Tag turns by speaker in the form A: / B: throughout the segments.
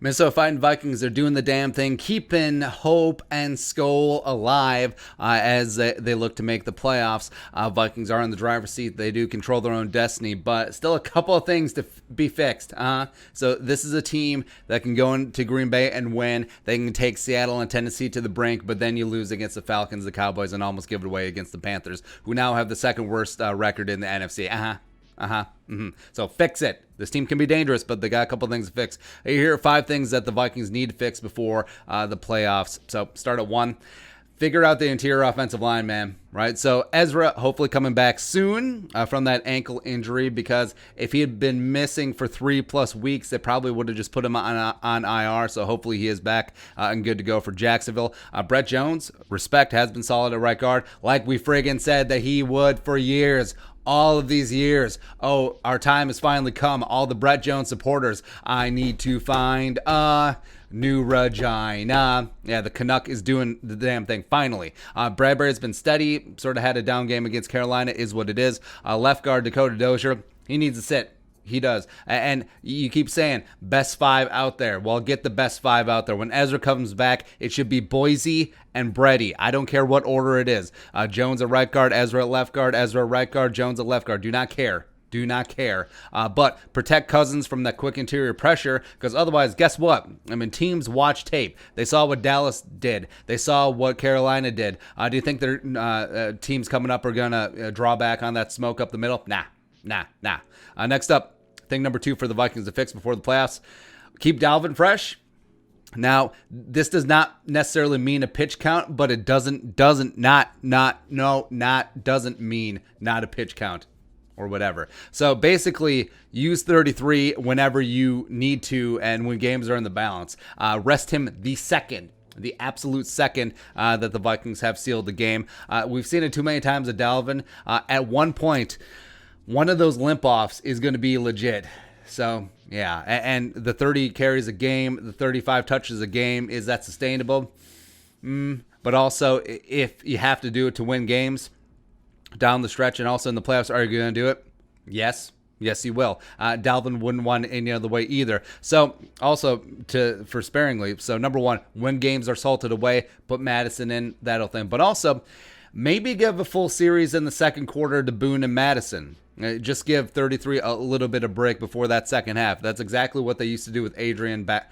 A: Minnesota Vikings are doing the damn thing, keeping hope and Skol alive as they look to make the playoffs. Vikings are in the driver's seat. They do control their own destiny, but still a couple of things to be fixed. So this is a team that can go into Green Bay and win. They can take Seattle and Tennessee to the brink, but then you lose against the Falcons, the Cowboys, and almost give it away against the Panthers, who now have the second worst record in the NFC. So fix it. This team can be dangerous, but they got a couple things to fix. Here are 5 things that the Vikings need to fix before the playoffs. So start at 1. Figure out the interior offensive line, man. Right? So Ezra hopefully coming back soon from that ankle injury, because if he had been missing for 3+ weeks, they probably would have just put him on IR. So hopefully he is back and good to go for Jacksonville. Brett Jones, respect, has been solid at right guard, like we friggin' said that he would for years. All of these years. Oh, our time has finally come. All the Brett Jones supporters. I need to find a new Regina. Yeah, the Canuck is doing the damn thing, finally. Bradbury's been steady. Sort of had a down game against Carolina, is what it is. Left guard Dakota Dozier, he needs to sit. He does. And you keep saying best 5 out there. Well, get the best 5 out there. When Ezra comes back, it should be Boise and Brady. I don't care what order it is. Jones at right guard, Ezra at left guard, Ezra at right guard, Jones at left guard. Do not care. Do not care. But protect Cousins from that quick interior pressure, because otherwise, guess what? I mean, teams watch tape. They saw what Dallas did. They saw what Carolina did. Do you think their teams coming up are going to draw back on that smoke up the middle? Nah. Next up, thing number 2 for the Vikings to fix before the playoffs. Keep DALVIN fresh. Now, this does not necessarily mean a pitch count, but it doesn't mean not a pitch count or whatever. So basically, use 33 whenever you need to and when games are in the balance. Rest him the absolute second that the Vikings have sealed the game. We've seen it too many times at DALVIN. At one point, one of those limp-offs is going to be legit. So, yeah. And the 30 carries a game, the 35 touches a game, is that sustainable? But also, if you have to do it to win games down the stretch and also in the playoffs, are you going to do it? Yes. Yes, you will. DALVIN wouldn't want it any other way either. So, also, for sparingly, so number 1, when games are salted away, put Madison in, that'll thing. But also, maybe give a full series in the second quarter to Boone and Madison. Just give 33 a little bit of break before that second half. That's exactly what they used to do with Adrian back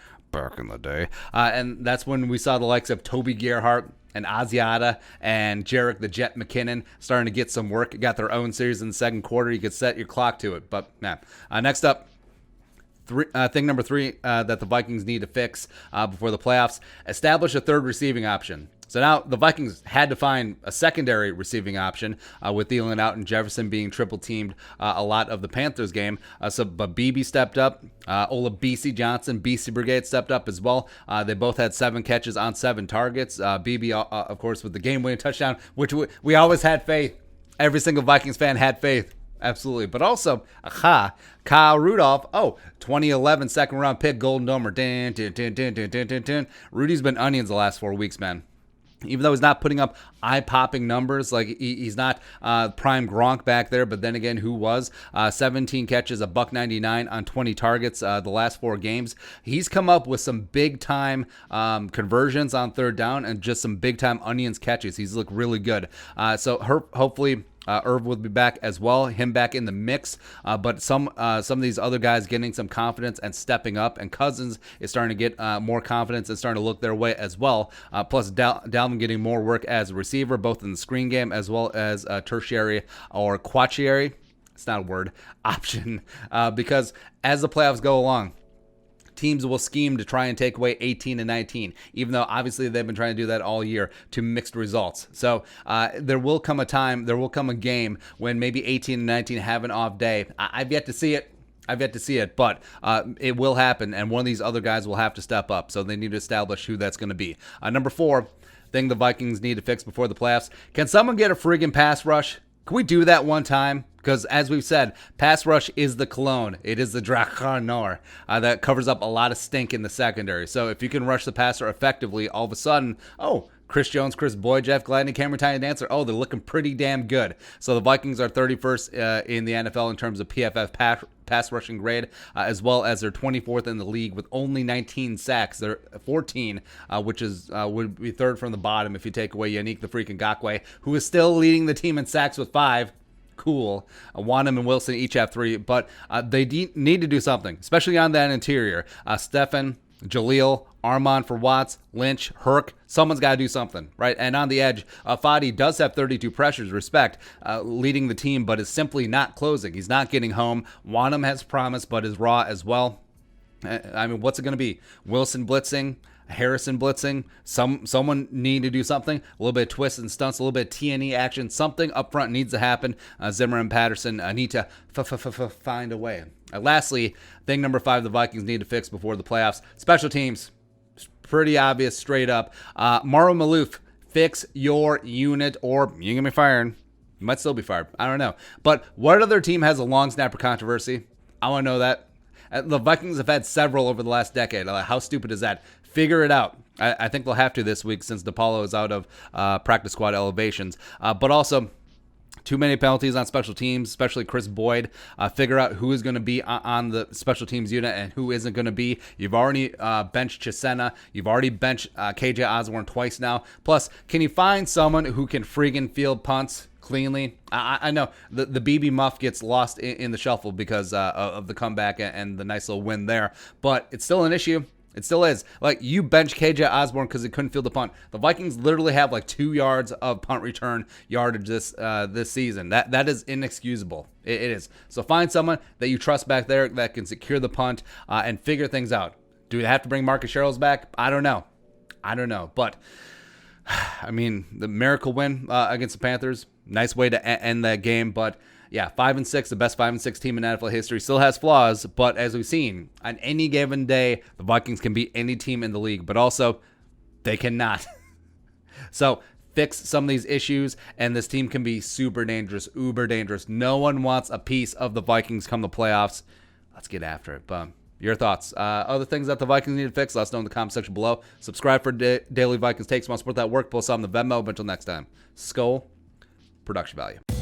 A: in the day. And that's when we saw the likes of Toby Gerhart and Asiata and Jarek the Jet McKinnon starting to get some work. Got their own series in the second quarter. You could set your clock to it. But, man. Next up. Thing number 3 that the Vikings need to fix before the playoffs. Establish a third receiving option. So now the Vikings had to find a secondary receiving option with Thielen out and Jefferson being triple-teamed a lot of the Panthers game. But BB stepped up. Ola BC Johnson, BC Brigade stepped up as well. They both had 7 catches on 7 targets. BB, of course, with the game-winning touchdown, which we always had faith. Every single Vikings fan had faith. Absolutely. But also, Kyle Rudolph, 2011 second-round pick, Golden Domer. Rudy's been onions the last 4 weeks, man. Even though he's not putting up eye-popping numbers, like he's not prime Gronk back there, but then again, who was? 17 catches, $199 on 20 targets the last 4 games. He's come up with some big-time conversions on third down and just some big-time onions catches. He's looked really good. So hopefully Irv will be back as well, him back in the mix. But some of these other guys getting some confidence and stepping up, and Cousins is starting to get more confidence and starting to look their way as well. Plus, Dalvin getting more work as a receiver, both in the screen game as well as tertiary or quaternary. It's not a word, option. Because as the playoffs go along, teams will scheme to try and take away 18 and 19, even though obviously they've been trying to do that all year to mixed results. So there will come a game when maybe 18 and 19 have an off day. I've yet to see it. But it will happen, and one of these other guys will have to step up. So they need to establish who that's going to be. Number 4, thing the Vikings need to fix before the playoffs. Can someone get a friggin' pass rush? Can we do that one time? Because as we've said, pass rush is the cologne. It is the Dracarnor that covers up a lot of stink in the secondary. So if you can rush the passer effectively, all of a sudden, Chris Jones, Chris Boyd, Jeff Gladney, Cameron Tiny Dancer, they're looking pretty damn good. So the Vikings are 31st in the NFL in terms of PFF pass rushing grade, as well as they're 24th in the league with only 19 sacks. They're 14, which is would be third from the bottom if you take away Yannick the freaking Ngakoue, who is still leading the team in sacks with 5. Cool. Wanham and Wilson each have 3, but they need to do something, especially on that interior. Stefan, Jaleel, Armand for Watts, Lynch, Herc. Someone's got to do something, right? And on the edge, Fadi does have 32 pressures, respect, leading the team, but is simply not closing. He's not getting home. Wanham has promise, but is raw as well. I mean, what's it going to be? Wilson blitzing, Harrison blitzing, someone need to do something, a little bit of twists and stunts, a little bit of T&E action, something up front needs to happen. Zimmer and Patterson need to find a way. Lastly, thing number 5 the Vikings need to fix before the playoffs, special teams. Pretty obvious, straight up. Mauro Maloof, fix your unit or you're going to be fired. You might still be fired. I don't know. But what other team has a long snapper controversy? I want to know that. The Vikings have had several over the last decade. How stupid is that? Figure it out. I think they'll have to this week since DePaulo is out of practice squad elevations. But also, too many penalties on special teams, especially Chris Boyd. Figure out who is going to be on the special teams unit and who isn't going to be. You've already benched Chisena. You've already benched KJ Osborne twice now. Plus, can you find someone who can friggin' field punts cleanly? I know the BB Muff gets lost in the shuffle because of the comeback and the nice little win there, but it's still an issue. It still is. Like, you bench KJ Osborne because he couldn't field the punt. The Vikings literally have like 2 yards of punt return yardage this season. That is inexcusable. It is. So find someone that you trust back there that can secure the punt and figure things out. Do they have to bring Marcus Sherrills back? I don't know. But I mean, the miracle win against the Panthers, nice way to end that game. But yeah, 5-6, the best 5-6 team in NFL history, still has flaws. But as we've seen, on any given day, the Vikings can beat any team in the league. But also, they cannot. So fix some of these issues, and this team can be super dangerous, uber dangerous. No one wants a piece of the Vikings come the playoffs. Let's get after it. But your thoughts? Other things that the Vikings need to fix, let us know in the comment section below. Subscribe for daily Vikings takes. Want to support that work? Post on the Venmo. But until next time, Skull, production value.